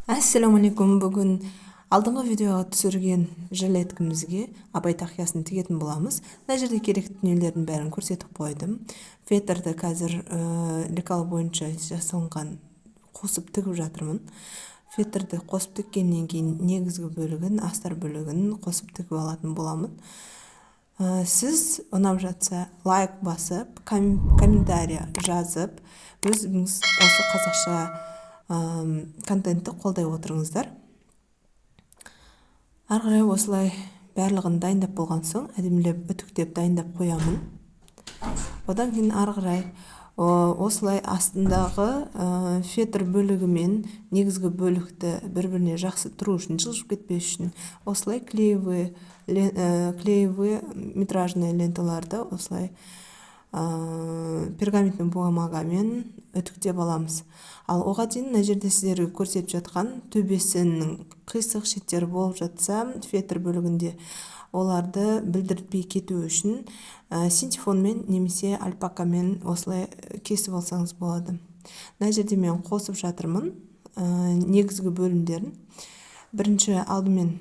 Assalamu алейкум. Бүгін алдыңғы видеоға түсірген жилеткімізге абай тақиясын тігетін боламыз. Мына жерде керекті дүниелердің бәрін көрсетіп қойдым. Фетрді қазір лекал бойынша жасалынған қосып тігіп жатырмын. Фетрді қосып тіккеннен кейін негізгі бөлігін, астар бөлігін қосып тігіп алатын боламын. Сіз ұнап жатса лайк басып, комментария жазып, өзіңіз осы қазақша контентті қолдай отырыңыздар. Ары қарай осылай барлығын дайындап болған соң әдемілеп үтіктеп дайындап қоямын. Одан кейін ары қарай осылай астындағы фетр бөлігі мен негізгі бөлікті бір-біріне жақсы тұру үшін, жылжып кетпес үшін осылай клеевый метражный ленталарды осылай пергаментный бумагамен үтіктеп аламыз. Ал оған дейін мына жерде сіздерге көрсетіп жатқан төбесінің қисық шеттері болып жатса, фетр бөлігінде оларды білдіртпей кету үшін синтефонмен немесе альпакамен осылай кесіп алсаңыз болады. Мына жерде мен қосып жатырмын негізгі бөлімдерін. Бірінші алдымен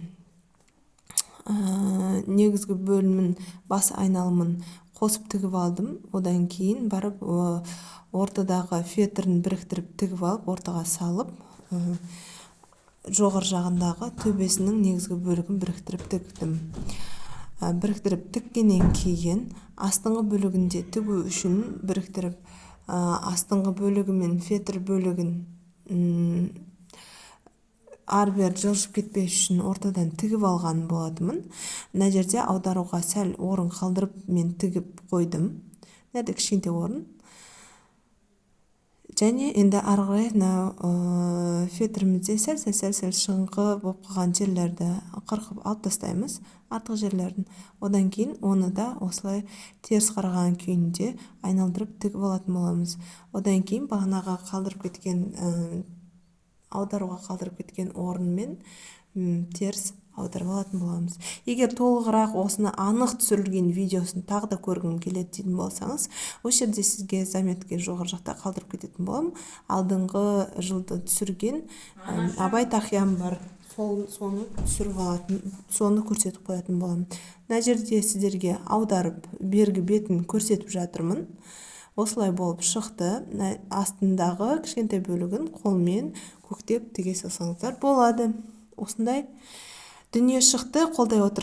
негізгі бөлімін бас айналымын қосып тігіп алдым. Одан кейін барып ортадағы фетрін біріктіріп тігіп алып, ортаға салып, жоғар жағындағы төбесінің негізгі бөлігін біріктіріп тіктім. Біріктіріп тіккеннен кейін астыңғы бөлігінде тігу үшін біріктіріп астыңғы бөлігі мен фетр бөлігін ары-бері жылжып кетпес үшін ортадан тігіп алған болатынмын. Мына жерде аударуға сәл орын қалдырып мен тігіп қойдым. Мына кішкентай орын. Және енді ары қарай фетрімізде сәл шығыңқы болып қалған жерлерді қырқып алып тастаймыз, артық жерлерін. Одан кейін оны да осылай теріс қараған күйінде айналдырып тігіп алатын боламыз. Одан кейін бағанағы қалдырып кеткен аударуға қалдырып кеткен орынмен теріс аударып алатын боламыз. Егер толығырақ осыны анық түсірілген видеосын тағы да көргім келеді дейтін болсаңыз, осы жерде сізге заметке жоғары жақта қалдырып кететін боламын. Алдыңғы жылды түсірген абай тақиям бар. Соны түсіріп алатын, соны көрсетіп қоятын боламын. Мына жерде сіздерге аударып, бергі бетін көрсетіп жатырмын. Осылай болып шықты. Астындағы кішкентай бөлігін қолмен көктеп тіге салсаңыздар болады. Осындай дүние шықты. Қолдай отыр.